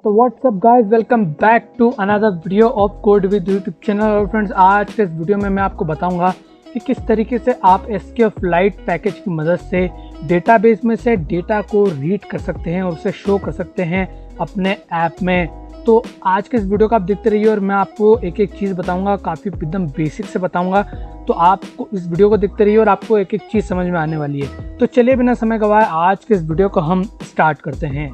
तो what's up guys, welcome back to another video of code with YouTube channel. और friends, आज के इस वीडियो में मैं आपको बताऊंगा कि किस तरीके से आप SQLite पैकेज की मदद से डेटाबेस में से डेटा को रीड कर सकते हैं और उसे शो कर सकते हैं अपने ऐप में। तो आज के इस वीडियो को आप देखते रहिए और मैं आपको एक एक चीज़ बताऊंगा, काफ़ी एकदम बेसिक से बताऊंगा। तो आपको इस वीडियो को देखते रहिए और आपको एक एक चीज़ समझ में आने वाली है। तो चलिए बिना समय गवाए आज के इस वीडियो को हम स्टार्ट करते हैं।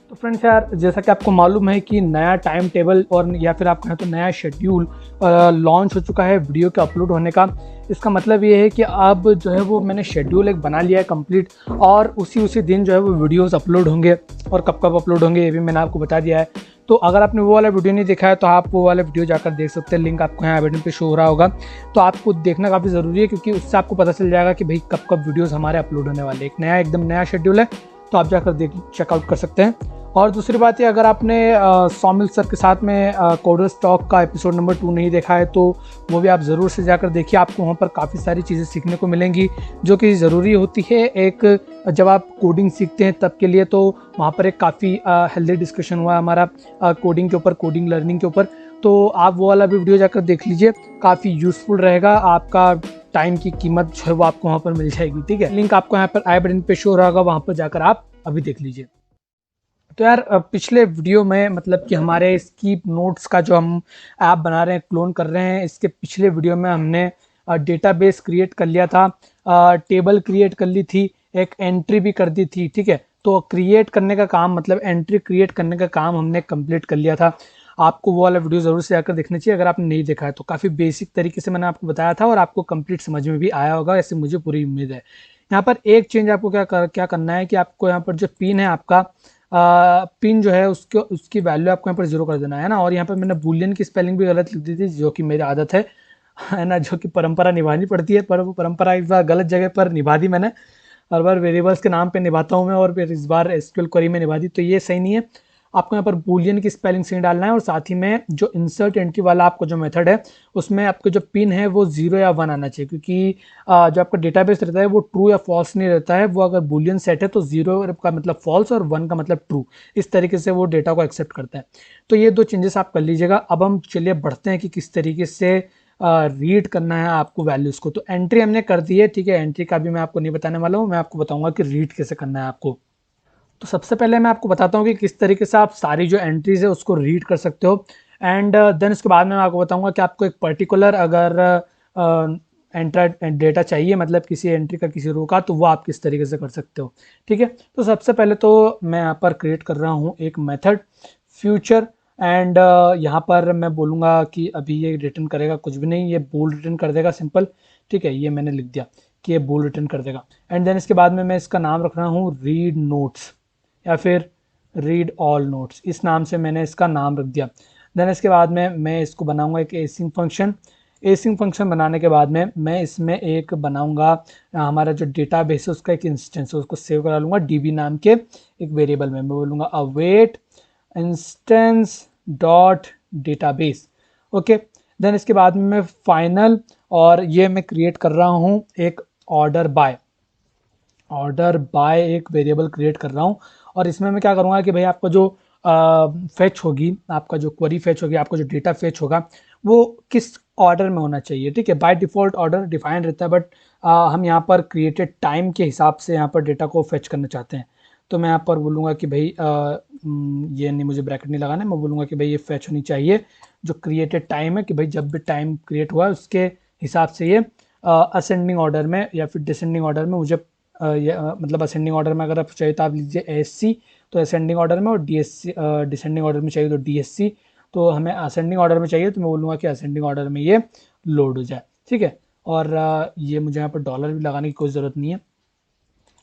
तो फ्रेंड्स यार, जैसा कि आपको मालूम है कि नया टाइम टेबल और या फिर आप कहें तो नया शेड्यूल लॉन्च हो चुका है वीडियो के अपलोड होने का। इसका मतलब ये है कि अब जो है वो मैंने शेड्यूल एक बना लिया है कंप्लीट, और उसी दिन जो है वो वीडियोस अपलोड होंगे। और कब कब अपलोड होंगे ये भी मैंने आपको बता दिया है। तो अगर आपने वो वाला वीडियो नहीं देखा है तो आप वो वाला वीडियो जाकर देख सकते हैं, लिंक आपको यहाँ आई बटन पे शो हो रहा होगा। तो आपको देखना काफ़ी ज़रूरी है क्योंकि उससे आपको पता चल जाएगा कि भाई कब कब वीडियोज़ हमारे अपलोड होने वाले। एक नया एकदम नया शेड्यूल है, तो आप जाकर चेकआउट कर सकते हैं। और दूसरी बात ये, अगर आपने सौमिल सर के साथ में कोडर्स टॉक का एपिसोड नंबर 2 नहीं देखा है तो वो भी आप ज़रूर से जाकर देखिए। आपको वहाँ पर काफ़ी सारी चीज़ें सीखने को मिलेंगी जो कि ज़रूरी होती है एक जब आप कोडिंग सीखते हैं तब के लिए। तो वहाँ पर एक काफ़ी हेल्दी डिस्कशन हुआ हमारा कोडिंग के ऊपर, कोडिंग लर्निंग के ऊपर। तो आप वो वाला भी वीडियो जाकर देख लीजिए, काफ़ी यूज़फुल रहेगा। आपका टाइम की कीमत जो है वो आपको वहाँ पर मिल जाएगी। ठीक है, लिंक आपको यहाँ पर आई बटन पे शो हो रहा होगा, वहाँ पर जाकर आप अभी देख लीजिए। तो यार, पिछले वीडियो में मतलब कि हमारे स्कीप नोट्स का जो हम ऐप बना रहे हैं, क्लोन कर रहे हैं, इसके पिछले वीडियो में हमने डेटाबेस क्रिएट कर लिया था, टेबल क्रिएट कर ली थी, एक एंट्री भी कर दी थी। ठीक है, तो क्रिएट करने का काम मतलब एंट्री क्रिएट करने का काम हमने कंप्लीट कर लिया था। आपको वो वाला वीडियो ज़रूर से जाकर देखना चाहिए अगर आपने नहीं देखा है तो। काफ़ी बेसिक तरीके से मैंने आपको बताया था और आपको कंप्लीट समझ में भी आया होगा, ऐसे मुझे पूरी उम्मीद है। यहाँ पर एक चेंज आपको क्या करना है कि आपको यहाँ पर जो पिन है आपका, पिन जो है उसकी वैल्यू आपको यहाँ पर 0 कर देना है ना। और यहाँ पर मैंने बूलियन की स्पेलिंग भी गलत लिख दी थी, जो कि मेरी आदत है ना, जो कि परंपरा निभानी पड़ती है, पर वो परंपरा इस बार गलत जगह पर निभा दी मैंने। हर बार वेरिएबल्स के नाम पे निभाता हूँ मैं और फिर इस बार SQL क्वेरी में निभा दी, तो ये सही नहीं है। आपको यहाँ पर बूलियन की स्पेलिंग सही डालना है और साथ ही में जो इंसर्ट एंट्री वाला आपको जो मेथड है उसमें आपको जो पिन है वो 0 या 1 आना चाहिए, क्योंकि जो आपका डेटाबेस रहता है वो ट्रू या फॉल्स नहीं रहता है। वो अगर बूलियन सेट है तो 0 का मतलब फॉल्स और 1 का मतलब ट्रू, इस तरीके से वो डेटा को एक्सेप्ट करता है। तो ये 2 चेंजेस आप कर लीजिएगा। अब हम चलिए बढ़ते हैं कि किस तरीके से रीड करना है आपको वैल्यूज़ को। तो एंट्री हमने कर दी है, ठीक है। एंट्री का भी मैं आपको नहीं बताने वाला हूँ, मैं आपको बताऊंगा कि रीड कैसे करना है आपको। तो सबसे पहले मैं आपको बताता हूँ कि किस तरीके से आप सारी जो एंट्रीज है उसको रीड कर सकते हो। एंड देन इसके बाद में मैं आपको बताऊंगा कि आपको एक पर्टिकुलर अगर एंटर डेटा चाहिए, मतलब किसी एंट्री का किसी रो का, तो वो आप किस तरीके से कर सकते हो। ठीक है, तो सबसे पहले तो मैं यहाँ पर क्रिएट कर रहा हूँ एक मेथड फ्यूचर। एंड यहाँ पर मैं बोलूँगा कि अभी ये रिटर्न करेगा कुछ भी नहीं, ये बोल रिटर्न कर देगा सिंपल। ठीक है, ये मैंने लिख दिया कि ये बोल रिटर्न कर देगा। एंड देन इसके बाद में मैं इसका नाम रख रहा हूँ रीड नोट्स या फिर रीड ऑल नोट्स, इस नाम से मैंने इसका नाम रख दिया। देन इसके बाद में मैं इसको बनाऊंगा एक एसिंग फंक्शन। एसिंग फंक्शन बनाने के बाद में मैं इसमें एक बनाऊंगा हमारा जो डेटा बेस है उसका एक इंस्टेंस है, उसको सेव करा लूँगा DB नाम के एक वेरिएबल में। मैं बोलूँगा await instance dot database. Okay, then इसके बाद में मैं फाइनल, और ये मैं क्रिएट कर रहा हूँ एक ऑर्डर बाय एक वेरिएबल क्रिएट कर रहा हूँ। और इसमें मैं क्या करूँगा कि भाई आपका जो फेच होगी, आपका जो क्वेरी फेच होगी, आपका जो डेटा फेच होगा वो किस ऑर्डर में होना चाहिए। ठीक है, बाय डिफ़ॉल्ट ऑर्डर डिफाइन रहता है, बट हम यहाँ पर क्रिएटेड टाइम के हिसाब से यहाँ पर डेटा को फेच करना चाहते हैं। तो मैं यहाँ पर बोलूँगा कि भाई ये नहीं, मुझे ब्रैकेट नहीं लगाना है, मैं बोलूँगा कि भाई ये फेच होनी चाहिए जो क्रिएटेड टाइम है, कि भाई जब भी टाइम क्रिएट हुआ है उसके हिसाब से ये असेंडिंग ऑर्डर में या फिर डिसेंडिंग ऑर्डर में मुझे मतलब असेंडिंग ऑर्डर में अगर आप चाहिए तो आप लीजिए ASC, तो असेंडिंग ऑर्डर में, और DSC डिसेंडिंग ऑर्डर में चाहिए तो DSC। तो हमें असेंडिंग ऑर्डर में चाहिए तो मैं बोलूँगा कि असेंडिंग ऑर्डर में ये लोड हो जाए। ठीक है, और ये मुझे यहाँ पर डॉलर भी लगाने की कोई ज़रूरत नहीं है,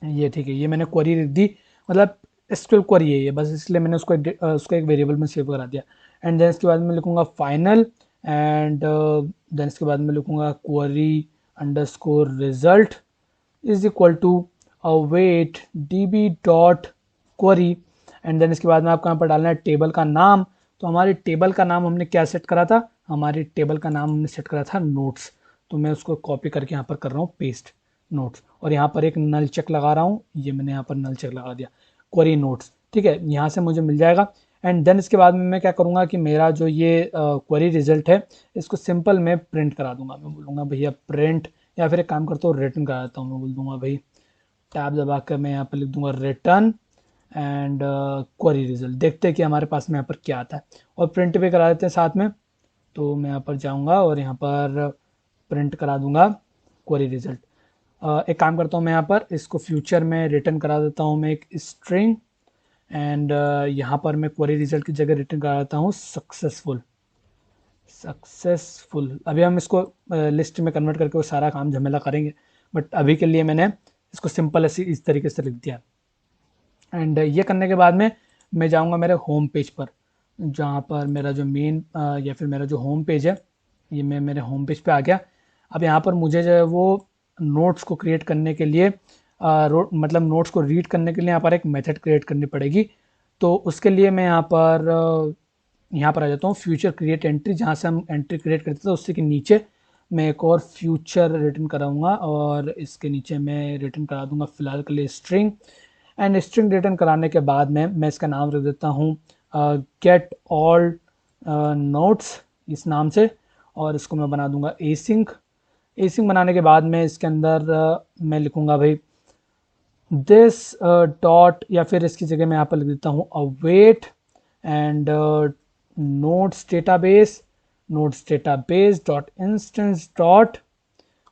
ये ठीक है। ये मैंने क्वेरी लिख दी, मतलब SQL क्वेरी है ये, बस इसलिए मैंने उसको एक वेरिएबल में सेव करा दिया। एंड देन इसके बाद में लिखूँगा फाइनल, एंड देन इसके बाद में लिखूँगा query underscore result is equal to await DB dot query. And then इसके बाद में आपको यहाँ पर डालना है टेबल का नाम। तो हमारे टेबल का नाम हमने क्या सेट करा था, हमारे टेबल का नाम हमने सेट करा था नोट्स। तो मैं उसको कॉपी करके यहाँ पर कर रहा हूँ पेस्ट नोट्स, और यहाँ पर एक नल चेक लगा रहा हूँ, ये मैंने यहाँ पर नल चेक लगा दिया क्वेरी नोट्स। ठीक है, यहाँ से मुझे मिल जाएगा। एंड देन इसके बाद में मैं क्या करूँगा कि मेरा जो ये क्वेरी रिजल्ट है इसको सिंपल मैं प्रिंट करा दूंगा। मैं बोलूँगा भैया प्रिंट, या फिर एक काम करता हूँ रिटर्न करा देता हूँ। मैं बोल दूंगा भाई टैब दबा कर मैं यहाँ पर लिख दूंगा रिटर्न एंड क्वेरी रिजल्ट। देखते हैं कि हमारे पास में यहाँ पर क्या आता है, और प्रिंट भी करा देते हैं साथ में। तो मैं यहाँ पर जाऊँगा और यहाँ पर प्रिंट करा दूंगा क्वेरी रिजल्ट। एक काम करता हूँ, मैं यहाँ पर इसको फ्यूचर में रिटर्न करा देता हूँ मैं एक स्ट्रिंग, एंड यहाँ पर मैं क्वेरी रिजल्ट की जगह रिटर्न करा देता हूँ सक्सेसफुल। अभी हम इसको लिस्ट में कन्वर्ट करके वो सारा काम झमेला करेंगे, बट अभी के लिए मैंने इसको सिंपल ऐसी इस तरीके से लिख दिया। एंड ये करने के बाद में मैं जाऊँगा मेरे होम पेज पर, जहाँ पर मेरा जो मेन या फिर मेरा जो होम पेज है, ये मैं मेरे होम पेज पे आ गया। अब यहाँ पर मुझे जो है वो नोट्स को क्रिएट करने के लिए मतलब नोट्स को रीड करने के लिए यहाँ पर एक मेथड क्रिएट करनी पड़ेगी। तो उसके लिए मैं यहाँ पर आ जाता हूँ फ्यूचर क्रिएट एंट्री, जहाँ से हम एंट्री क्रिएट करते थे उससे के नीचे मैं एक और फ्यूचर रिटर्न कराऊंगा, और इसके नीचे मैं रिटर्न करा दूंगा फिलहाल के लिए स्ट्रिंग। एंड स्ट्रिंग रिटर्न कराने के बाद में मैं इसका नाम रख देता हूँ गेट ऑल नोट्स इस नाम से, और इसको मैं बना दूंगा एसिंक। एसिंक बनाने के बाद में इसके अंदर मैं लिखूंगा भाई दिस डॉट, या फिर इसकी जगह मैं यहाँ पर लिख देता हूँ await and notes database dot instance dot,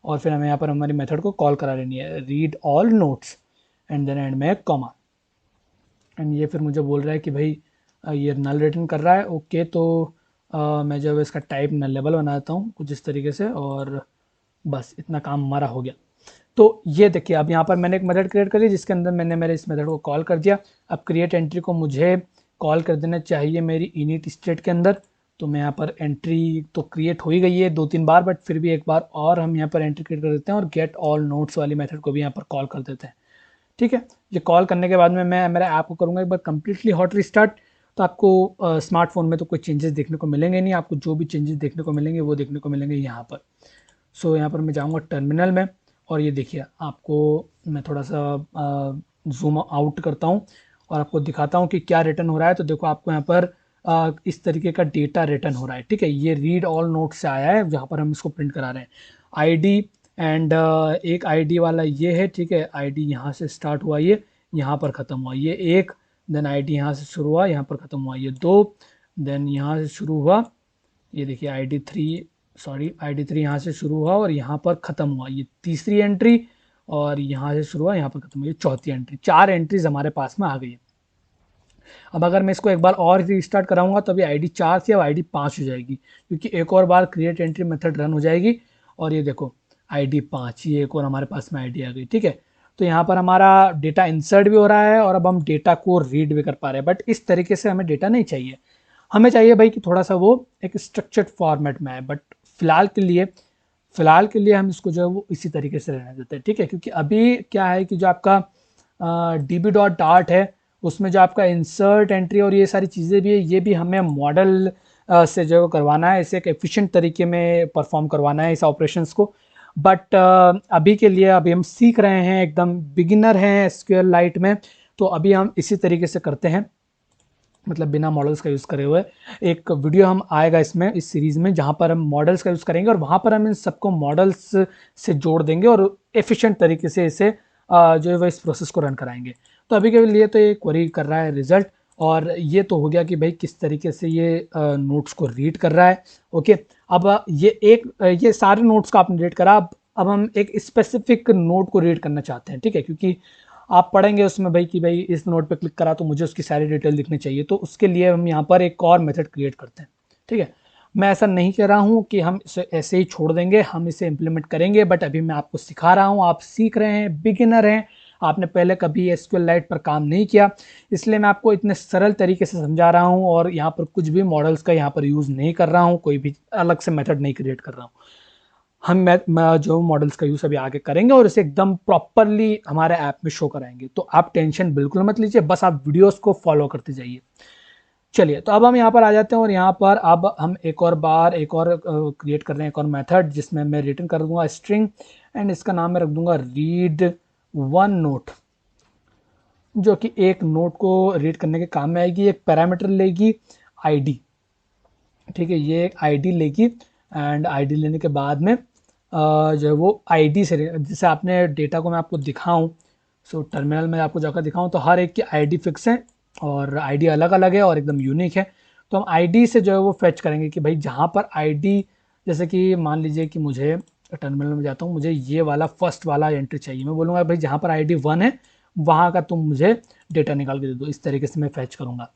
और फिर हमें यहाँ पर हमारी मेथड को कॉल करा लेनी है read all notes, and then end में कॉमा। एंड ये फिर मुझे बोल रहा है कि भाई ये नल रिटर्न कर रहा है। ओके, तो मैं जो है इसका टाइप नलेबल बनाता हूँ कुछ इस तरीके से, और बस इतना काम हमारा हो गया। तो ये देखिए अब यहाँ पर मैंने एक मेथड क्रिएट करी जिसके अंदर मैंने मेरे इस मेथड को कॉल कर दिया। अब क्रिएट एंट्री को मुझे कॉल कर देना चाहिए मेरी इनिट स्टेट के अंदर। तो मैं यहाँ पर एंट्री तो क्रिएट हो ही गई है 2-3 बार, बट फिर भी एक बार और हम यहाँ पर एंट्री क्रिएट कर देते हैं और गेट ऑल नोट्स वाली मेथड को भी यहाँ पर कॉल कर देते हैं। ठीक है, ये कॉल करने के बाद में मैं मेरे ऐप को करूँगा एक बार कंप्लीटली हॉट रिस्टार्ट। तो आपको स्मार्टफोन में तो कोई चेंजेस देखने को मिलेंगे नहीं, आपको जो भी चेंजेस देखने को मिलेंगे वो देखने को मिलेंगे यहाँ पर। सो यहाँ पर मैं जाऊँगा टर्मिनल में, और ये देखिए आपको मैं थोड़ा सा जूम आउट करता हूँ और आपको दिखाता हूँ कि क्या रिटर्न हो रहा है। तो देखो आपको यहाँ पर इस तरीके का डेटा रिटर्न हो रहा है। ठीक है, ये रीड ऑल नोट से आया है जहाँ पर हम इसको प्रिंट करा रहे हैं। आईडी एंड एक आईडी वाला ये है। ठीक है, आईडी यहाँ से स्टार्ट हुआ, ये यहाँ पर ख़त्म हुआ ये एक, देन आईडी यहाँ से शुरू हुआ यहाँ पर ख़त्म हुआ ये दो, देन यहाँ से शुरू हुआ ये देखिए आईडी 3 यहाँ से शुरू हुआ और यहाँ पर ख़त्म हुआ ये तीसरी एंट्री, और यहाँ से शुरू हुआ यहाँ पर ख़त्म हुआ ये चौथी एंट्री। 4 एंट्रीज हमारे पास में आ गई है। अब अगर मैं इसको एक बार और रीस्टार्ट कराऊंगा तो अभी आईडी 4 थी, अब आईडी 5 हो जाएगी, क्योंकि एक और बार क्रिएट एंट्री मेथड रन हो जाएगी। और ये देखो आईडी 5, ये एक और हमारे पास में आईडी आ गई। ठीक है, तो यहाँ पर हमारा डेटा इंसर्ट भी हो रहा है और अब हम डेटा को रीड भी कर पा रहे हैं। बट इस तरीके से हमें डेटा नहीं चाहिए, हमें चाहिए भाई कि थोड़ा सा वो एक स्ट्रक्चर्ड फॉर्मेट में है। बट फिलहाल के लिए हम इसको जो है वो इसी तरीके से रहने देते हैं। ठीक है, क्योंकि अभी क्या है कि जो आपका db.dart है उसमें जो आपका इंसर्ट एंट्री और ये सारी चीज़ें भी है, ये भी हमें मॉडल से जो करवाना है, इसे एक एफिशिएंट तरीके में परफॉर्म करवाना है इस ऑपरेशंस को। बट अभी के लिए अभी हम सीख रहे हैं, एकदम बिगिनर हैं एसक्यूएल लाइट में, तो अभी हम इसी तरीके से करते हैं, मतलब बिना मॉडल्स का यूज़ करे हुए। एक वीडियो हम आएगा इसमें इस सीरीज़ में जहाँ पर हम मॉडल्स का यूज़ करेंगे और वहाँ पर हम इन सबको मॉडल्स से जोड़ देंगे और एफिशिएंट तरीके से इसे जो है वो इस प्रोसेस को रन कराएंगे। तो अभी के लिए तो ये क्वेरी कर रहा है रिजल्ट, और ये तो हो गया कि भाई किस तरीके से ये नोट्स को रीड कर रहा है। ओके, अब ये सारे नोट्स को आपने रीड करा, अब हम एक स्पेसिफिक नोट को रीड करना चाहते हैं। ठीक है, क्योंकि आप पढ़ेंगे उसमें भाई कि भाई इस नोट पे क्लिक करा तो मुझे उसकी सारी डिटेल दिखनी चाहिए, तो उसके लिए हम यहाँ पर एक और मेथड क्रिएट करते हैं। ठीक है, मैं ऐसा नहीं कह रहा हूँ कि हम इसे ऐसे ही छोड़ देंगे, हम इसे इम्प्लीमेंट करेंगे, बट अभी मैं आपको सिखा रहा हूँ, आप सीख रहे हैं, बिगिनर हैं, आपने पहले कभी एसक्यूएललाइट पर काम नहीं किया, इसलिए मैं आपको इतने सरल तरीके से समझा रहा हूँ और यहाँ पर कुछ भी मॉडल्स का यहाँ पर यूज़ नहीं कर रहा हूँ, कोई भी अलग से मेथड नहीं क्रिएट कर रहा हूँ। हम जो मॉडल्स का यूज़ अभी आगे करेंगे और इसे एकदम प्रॉपरली हमारे ऐप में शो कराएंगे, तो आप टेंशन बिल्कुल मत लीजिए, बस आप वीडियोस को फॉलो करते जाइए। चलिए, तो अब हम यहाँ पर आ जाते हैं और यहाँ पर अब हम एक और क्रिएट कर रहे हैं एक और मेथड, जिसमें मैं रिटर्न कर दूंगा स्ट्रिंग, एंड इसका नाम मैं रख दूंगा रीड वन नोट। जो कि एक नोट को रीड करने के काम में आएगी। एक पैरामीटर लेगी आईडी, ठीक है, ये एक आईडी लेगी एंड आईडी लेने के बाद में जो है वो आईडी से, जैसे आपने डेटा को मैं आपको दिखाऊं, सो टर्मिनल में आपको जाकर दिखाऊं तो हर एक की आईडी फिक्स है और आईडी अलग अलग है और एकदम यूनिक है। तो हम आईडी से जो है वो फेच करेंगे कि भाई जहाँ पर आईडी, जैसे कि मान लीजिए कि मुझे टर्मिनल में जाता हूँ, मुझे ये वाला फर्स्ट वाला एंट्री चाहिए, मैं बोलूँगा भाई जहाँ पर आईडी 1 है वहाँ का तुम मुझे डेटा निकाल के दे दो। इस तरीके से मैं फैच करूँगा।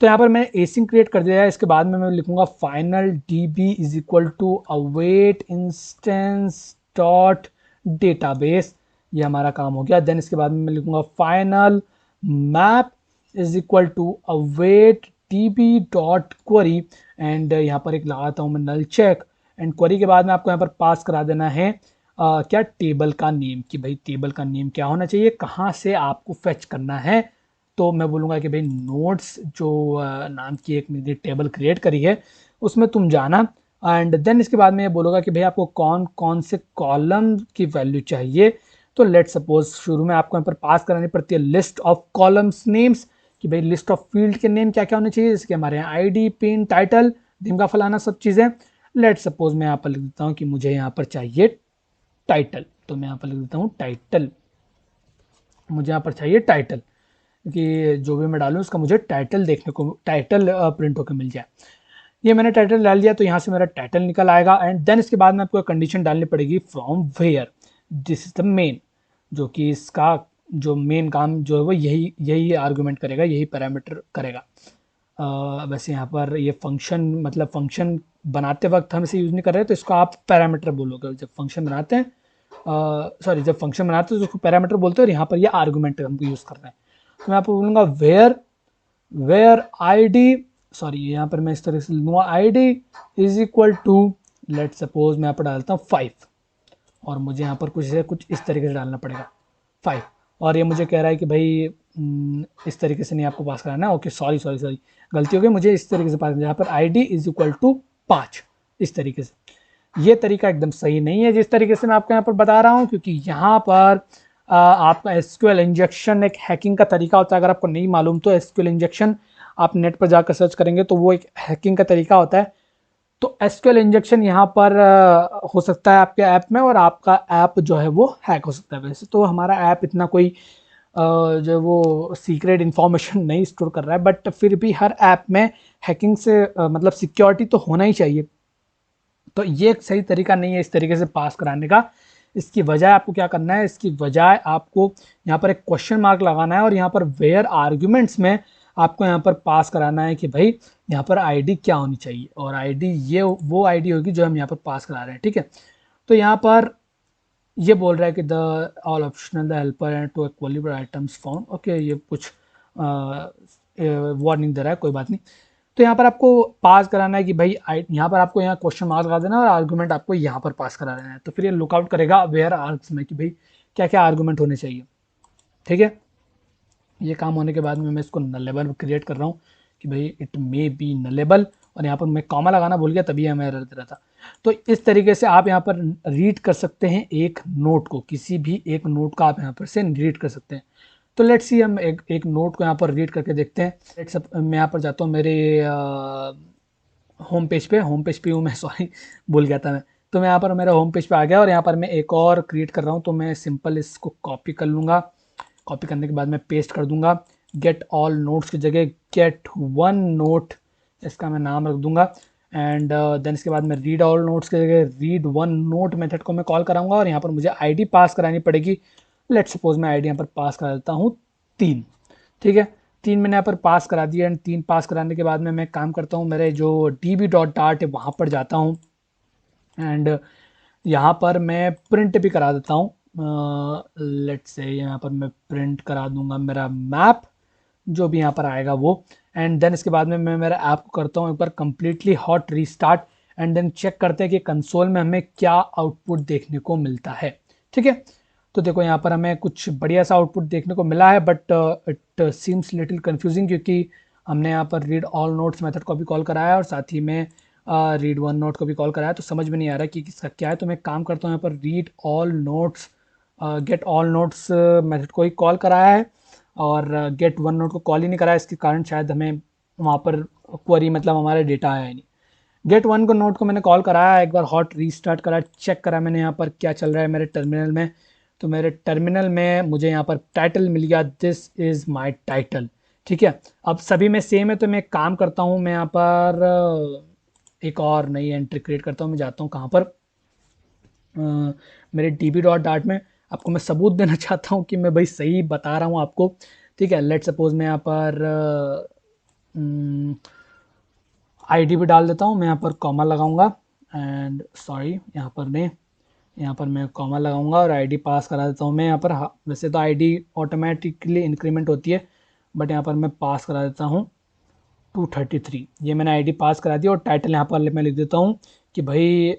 तो यहाँ पर मैंने एसिंग क्रिएट कर दिया है। इसके बाद में मैं लिखूंगा final D B is equal to await instance dot database, ये हमारा काम हो गया। देन इसके बाद में मैं लिखूंगा final map is equal to await D B dot query, and यहाँ पर एक लगाता हूँ मैं नल चेक, एंड क्वेरी के बाद में आपको यहाँ पर पास करा देना है क्या, टेबल का नेम, कि भाई टेबल का नेम क्या होना चाहिए, कहाँ से आपको फेच करना है। तो मैं बोलूँगा कि भाई नोट्स जो नाम की एक मैंने टेबल क्रिएट करी है उसमें तुम जाना, एंड देन इसके बाद में ये बोलूँगा कि भाई आपको कौन कौन से कॉलम की वैल्यू चाहिए। तो लेट सपोज शुरू में आपको यहाँ पर पास करानी पड़ती है लिस्ट ऑफ कॉलम्स नेम्स, कि भाई लिस्ट ऑफ फील्ड के नेम क्या क्या होने चाहिए, जैसे कि हमारे यहाँ आईडी, पिन, टाइटल, दिन का फलाना सब चीज़ें। लेट सपोज मैं यहाँ पर लिख देता हूँ कि मुझे यहाँ पर चाहिए टाइटल, तो मैं यहाँ पर लिख देता हूँ टाइटल, मुझे यहाँ पर चाहिए टाइटल, कि जो भी मैं डालूँ उसका मुझे टाइटल देखने को, टाइटल प्रिंट होकर मिल जाए। ये मैंने टाइटल डाल दिया तो यहाँ से मेरा टाइटल निकल आएगा, एंड देन इसके बाद में आपको कंडीशन डालनी पड़ेगी from where this is the main, जो कि इसका जो मेन काम जो है वो यही यही आर्गुमेंट करेगा, यही पैरामीटर करेगा। वैसे यहाँ पर ये फंक्शन, मतलब फंक्शन बनाते वक्त हम इसे यूज़ नहीं कर रहे तो इसको आप पैरामीटर बोलोगे। जब फंक्शन बनाते हैं, सॉरी, जब फंक्शन बनाते हैं तो उसको पैरामीटर बोलते हैं, और यहाँ पर ये आर्गुमेंट हमको यूज़ कर रहे हैं। तो मैं आपको बोलूँगा वेयर आईडी, सॉरी यहाँ पर मैं इस तरह से लूँगा ID is equal to, let suppose मैं यहाँ पर डालता हूँ 5, और मुझे यहाँ पर कुछ इस तरीके से डालना पड़ेगा 5, और ये मुझे कह रहा है कि भाई इस तरीके से नहीं आपको पास कराना है। ओके, सॉरी सॉरी सॉरी, गलती हो गई, मुझे इस तरीके से पास करना है, यहाँ पर I D is equal to 5, इस तरीके से। ये तरीका एकदम सही नहीं है जिस तरीके से मैं आपको यहाँ पर बता रहा हूँ, क्योंकि यहाँ पर आपका एसक्यूएल इंजेक्शन एक हैकिंग का तरीका होता है। अगर आपको नहीं मालूम तो एसक्यूएल इंजेक्शन आप नेट पर जाकर सर्च करेंगे तो वो एक हैकिंग का तरीका होता है। तो एसक्यूएल इंजेक्शन यहाँ पर हो सकता है आपके ऐप में, और आपका ऐप जो है वो हैक हो सकता है। वैसे तो हमारा ऐप इतना कोई जो वो सीक्रेट इन्फॉर्मेशन नहीं स्टोर कर रहा है, बट फिर भी हर ऐप में हैकिंग से मतलब सिक्योरिटी तो होना ही चाहिए। तो ये एक सही तरीका नहीं है इस तरीके से पास कराने का। इसकी वजह आपको क्या करना है, इसकी वजह आपको यहाँ पर एक क्वेश्चन मार्क लगाना है, और यहाँ पर वेयर आर्ग्यूमेंट्स में आपको यहाँ पर पास कराना है कि भाई यहाँ पर आईडी क्या होनी चाहिए, और आईडी ये वो आईडी होगी जो हम यहाँ पर पास करा रहे हैं, ठीक है। तो यहाँ पर ये बोल रहा है कि the all optional the helper and to qualified items found, okay, ये कुछ वार्निंग दे रहा है, कोई बात नहीं। तो यहाँ पर आपको पास कराना है कि भाई यहाँ पर आपको यहाँ क्वेश्चन मार्क लगा देना और आर्गुमेंट आपको यहाँ पर पास करा देना है। तो फिर ये लुकआउट करेगा वेयर आर्ग्स में कि भाई क्या क्या आर्गुमेंट होने चाहिए, ठीक है। ये काम होने के बाद में मैं इसको नलेबल क्रिएट कर रहा हूँ कि भाई इट मे बी नलेबल, और यहाँ पर मैं कॉमा लगाना भूल गया तभी मैं एरर दे रहा था। तो इस तरीके से आप यहाँ पर रीड कर सकते हैं एक नोट को, किसी भी एक नोट का आप यहाँ पर से रीड कर सकते हैं। तो लेट्स सी हम एक नोट को यहाँ पर रीड करके देखते हैं। लेट्स मैं यहाँ पर जाता हूँ मेरे होम पेज पे हूँ मैं, सॉरी भूल गया था मैं। तो मैं यहाँ पर मेरे होम पेज पे आ गया, और यहाँ पर मैं एक और क्रिएट कर रहा हूँ। तो मैं सिंपल इसको कॉपी कर लूँगा, कॉपी करने के बाद मैं पेस्ट कर दूंगा। गेट ऑल नोट्स की जगह गेट वन नोट इसका मैं नाम रख दूंगा, एंड देन इसके बाद मैं रीड ऑल नोट्स की जगह रीड वन नोट मेथड को मैं कॉल कराऊंगा, और यहाँ पर मुझे आईडी पास करानी पड़ेगी। लेट सपोज मैं आईडी यहाँ पर पास करा देता हूँ 3, ठीक है। 3 मैंने यहाँ पर पास करा दिया, एंड 3 पास कराने के बाद में मैं काम करता हूँ, मेरे जो db.dart है वहाँ पर जाता हूँ, एंड यहाँ पर मैं प्रिंट भी करा देता हूँ। लेट्स से यहाँ पर मैं प्रिंट करा दूंगा मेरा मैप जो भी यहाँ पर आएगा वो, एंड देन इसके बाद में मैं मेरा ऐप को करता हूँ एक बार completely hot restart, and then check करते हैं कि कंसोल में हमें क्या आउटपुट देखने को मिलता है, ठीक है। तो देखो यहाँ पर हमें कुछ बढ़िया सा आउटपुट देखने को मिला है, but it seems little confusing, क्योंकि हमने यहाँ पर रीड ऑल नोट्स मेथड को भी कॉल कराया है और साथ ही में रीड वन नोट को भी कॉल कराया, तो समझ में नहीं आ रहा कि किसका क्या है। तो मैं काम करता हूँ यहाँ पर read all notes get all notes method को ही कॉल कराया है, और गेट वन नोट को कॉल ही नहीं करा, इसके कारण शायद हमें वहाँ पर क्वेरी मतलब हमारा डेटा आया ही नहीं। गेट वन को नोट को मैंने कॉल कराया, एक बार हॉट रीस्टार्ट करा, चेक करा मैंने यहाँ पर क्या चल रहा है मेरे टर्मिनल में। तो मेरे टर्मिनल में मुझे यहाँ पर टाइटल मिल गया, दिस इज़ माई टाइटल। ठीक है, अब सभी में सेम है, तो मैं एक काम करता हूँ, मैं यहाँ पर एक और नई एंट्री क्रिएट करता हूँ। मैं जाता हूँ कहाँ पर, मेरे db.dart में आपको मैं सबूत देना चाहता हूँ कि मैं भाई सही बता रहा हूँ आपको। ठीक है, लेट सपोज मैं यहाँ पर आईडी भी डाल देता हूँ, मैं यहाँ पर कॉमा लगाऊंगा एंड सॉरी यहाँ पर मैं कॉमा लगाऊंगा और आईडी पास करा देता हूँ मैं यहाँ पर। वैसे तो आईडी ऑटोमेटिकली इंक्रीमेंट होती है, बट यहाँ पर मैं पास करा देता हूँ 233। ये मैंने आईडी पास करा दी और टाइटल यहाँ पर मैं लिख देता हूँ कि भाई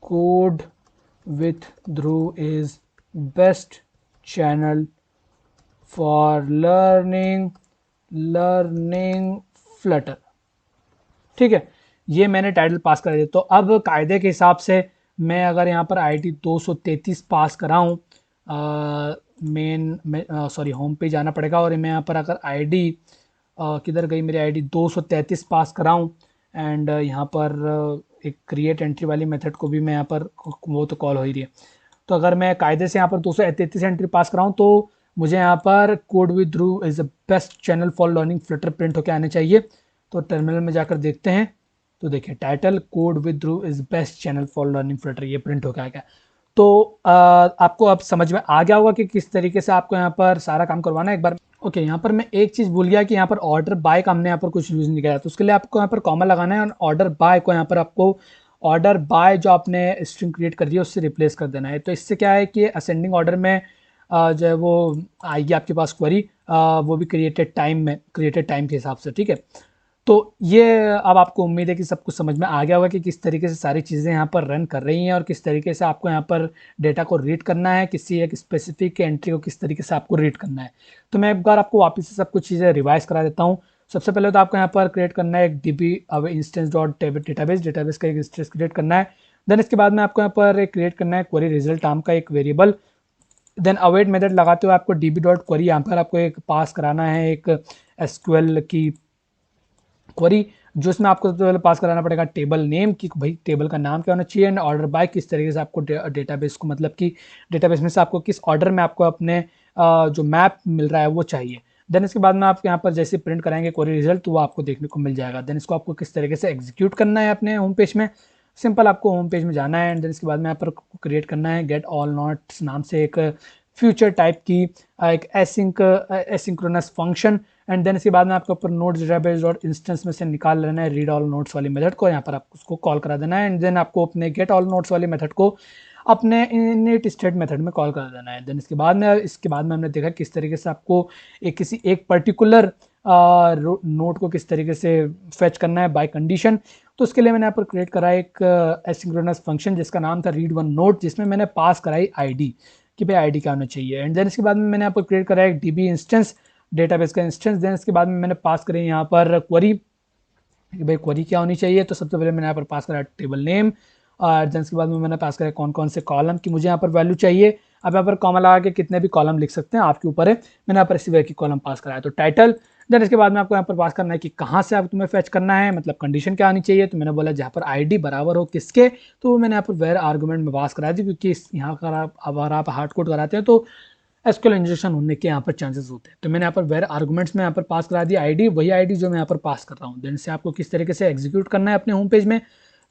code with Dhruv is best channel for learning Flutter. ठीक है, ये मैंने टाइटल पास कर दिया। तो अब कायदे के हिसाब से मैं अगर यहाँ पर आईडी 233 पास कराऊँ, सॉरी होम पे जाना पड़ेगा, और मैं यहाँ पर अगर आईडी किधर गई मेरी आईडी 233 पास कराऊँ एंड यहाँ पर एक क्रिएट एंट्री वाली मेथड को भी मैं यहाँ पर, वो तो कॉल हो ही रही है। तो अगर मैं कायदे से यहाँ पर 233 एंट्री पास कराऊँ तो मुझे यहाँ पर code with Dhruv is the best channel for learning Flutter print होकर आने चाहिए। तो टर्मिनल में जाकर देखते हैं, तो देखिए title code with Dhruv is best channel for learning Flutter, ये प्रिंट होकर आ गया। तो आपको अब समझ में आ गया होगा कि किस तरीके से आपको यहाँ पर सारा काम करवाना है। एक बार ओके, यहाँ पर मैं एक चीज़ भूल गया कि यहाँ पर ऑर्डर बाय का हमने यहाँ पर कुछ यूज़ नहीं किया, तो उसके लिए आपको यहाँ पर कॉमा लगाना है और ऑर्डर बाय को यहाँ पर आपको ऑर्डर बाय जो आपने स्ट्रिंग क्रिएट कर दी है उससे रिप्लेस कर देना है। तो इससे क्या है कि असेंडिंग ऑर्डर में जो है वो आएगी आपके पास क्वेरी, वो भी क्रिएटेड टाइम के हिसाब से। ठीक है, तो ये अब आपको उम्मीद है कि सब कुछ समझ में आ गया होगा कि किस तरीके से सारी चीज़ें यहाँ पर रन कर रही हैं और किस तरीके से आपको यहाँ पर डेटा को रीड करना है, किसी एक स्पेसिफिक एंट्री को किस तरीके से आपको रीड करना है। तो मैं एक बार आपको वापस से सब कुछ चीज़ें रिवाइज करा देता हूँ। सबसे पहले तो आपको यहाँ पर क्रिएट करना है एक db अब इंस्टेंस डॉट डेटाबेस का एक इंस्टेंस क्रिएट करना है। देन इसके बाद में आपको यहाँ पर क्रिएट करना है क्वेरी रिजल्ट नाम का एक वेरिएबल। देन अवेट मेथड लगाते हुए आपको db.query यहाँ पर आपको एक पास कराना है एक SQL की क्वेरी, जो इसमें आपको सबसे पहले पास कराना पड़ेगा टेबल नेम कि भाई टेबल का नाम क्या होना चाहिए, एंड ऑर्डर बाय किस तरीके से आपको डेटाबेस को, मतलब कि डेटाबेस में से आपको किस ऑर्डर में आपको अपने जो मैप मिल रहा है वो चाहिए। देन इसके बाद में आप यहाँ पर जैसे प्रिंट कराएंगे क्वेरी रिजल्ट तो वो आपको देखने को मिल जाएगा। देन इसको आपको किस तरीके से एग्जीक्यूट करना है अपने होम पेज में, सिंपल आपको होम पेज में जाना है एंड देन इसके बाद में यहाँ पर क्रिएट करना है गेट ऑल नोट्स नाम से एक फ्यूचर टाइप की एक एसिंक्रोनस फंक्शन, एंड देन इसके बाद में आपको ऊपर नोट्स डेटाबेस डॉट इंस्टेंस में से निकाल लेना है रीड ऑल नोट्स वाली मेथड को, यहाँ पर आप उसको कॉल करा देना है एंड देन आपको अपने गेट ऑल नोट्स वाली मेथड को अपने इनिट स्टेट मेथड में कॉल कर देना है। देन इसके बाद में हमने देखा किस तरीके से आपको किसी एक पर्टिकुलर नोट को किस तरीके से फेच करना है बाय कंडीशन। तो उसके लिए मैंने यहाँ पर क्रिएट करा एक एसिंक्रोनस फंक्शन जिसका नाम था रीड वन नोट, जिसमें मैंने पास कराई आईडी कि भाई आईडी क्या होना चाहिए। एंड देन इसके बाद में मैंने यहाँ पर क्रिएट करा एक डीबी इंस्टेंस डेटाबेस का इंस्टेंस। देन इसके बाद में मैंने पास करी यहाँ पर क्वेरी कि भाई क्वेरी क्या होनी चाहिए। तो सबसे पहले मैंने यहाँ पर पास करा टेबल नेम और देन इसके बाद में मैंने पास करा कौन कौन से कॉलम की मुझे यहाँ पर वैल्यू चाहिए। अब यहाँ पर कॉमा लगा के कितने भी कॉलम लिख सकते हैं, आपके ऊपर है। मैंने यहाँ पर इसी वजह की कॉलम पास कराया तो टाइटल। देन इसके बाद में आपको यहाँ पर पास करना है कि कहाँ से आप तुम्हें फैच करना है, मतलब कंडीशन क्या आनी चाहिए। तो मैंने बोला जहाँ पर आईडी बराबर हो किसके, तो मैंने यहाँ पर वेर आर्गूमेंट में पास कराया थी, क्योंकि यहाँ का अगर आप हार्ड कोड कराते हैं तो एसक्यूएल इंजेक्शन होने के यहाँ पर चांसेस होते हैं। तो मैंने यहाँ पर वेर आर्गूमेंट्स में यहाँ पर पास करा दी आईडी, वही आईडी जो मैं यहाँ पर पास कर रहा हूँ। देन से आपको किस तरीके से एग्जीक्यूट करना है अपने होम पेज में।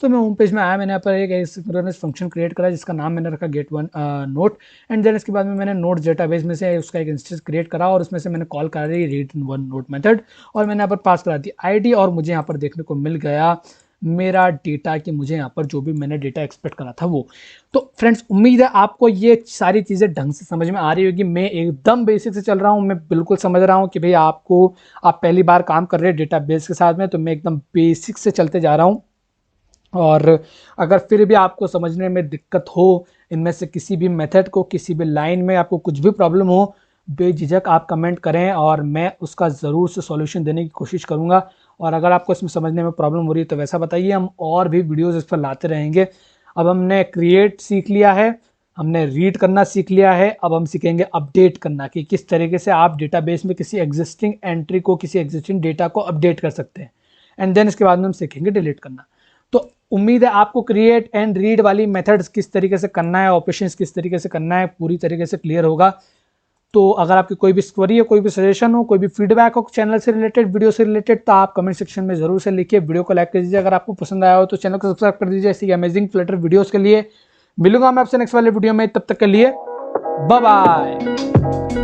तो मैं होम पेज में आया, मैंने यहाँ पर एक एसिंक्रोनस फंक्शन क्रिएट करा जिसका नाम मैंने रखा get one note, and then इसके बाद में मैंने नोट डेटाबेस में से उसका एक इंस्टेंस क्रिएट करा और उसमें से मैंने कॉल करा दी रीड वन नोट मेथड और मैंने यहाँ पर पास करा दी आईडी और मुझे यहाँ पर देखने को मिल गया मेरा डेटा कि मुझे यहाँ पर जो भी मैंने डेटा एक्सपेक्ट करा था वो। तो फ्रेंड्स उम्मीद है आपको ये सारी चीज़ें ढंग से समझ में आ रही होगी। मैं एकदम बेसिक से चल रहा हूँ, मैं बिल्कुल समझ रहा हूँ कि भाई आप पहली बार काम कर रहे हैं डेटाबेस के साथ में, तो मैं एकदम बेसिक से चलते जा रहा हूँ। और अगर फिर भी आपको समझने में दिक्कत हो, इनमें से किसी भी मेथड को, किसी भी लाइन में आपको कुछ भी प्रॉब्लम हो, बेझिझक आप कमेंट करें और मैं उसका ज़रूर से सॉल्यूशन देने की कोशिश करूँगा। और अगर आपको इसमें समझने में प्रॉब्लम हो रही है तो वैसा बताइए, हम और भी वीडियोज़ इस पर लाते रहेंगे। अब हमने क्रिएट सीख लिया है, हमने रीड करना सीख लिया है, अब हम सीखेंगे अपडेट करना कि किस तरीके से आप डेटाबेस में किसी एग्जिस्टिंग एंट्री को, किसी एग्जिस्टिंग डेटा को अपडेट कर सकते हैं। एंड देन इसके बाद में हम सीखेंगे डिलीट करना। तो उम्मीद है आपको क्रिएट एंड रीड वाली मेथड्स किस तरीके से करना है, ऑपरेशंस किस तरीके से करना है, पूरी तरीके से क्लियर होगा। तो अगर आपकी कोई भी क्वेरी है, कोई भी सजेशन हो, कोई भी फीडबैक हो चैनल से रिलेटेड, वीडियो से रिलेटेड, तो आप कमेंट सेक्शन में जरूर से लिखिए। वीडियो को लाइक कर दीजिए, अगर आपको पसंद आया हो तो चैनल को सब्सक्राइब कर दीजिए ऐसी अमेजिंग फ्लटर वीडियोस के लिए। मिलूंगा मैं आपसे नेक्स्ट वाले वीडियो में, तब तक के लिए बाय बाय।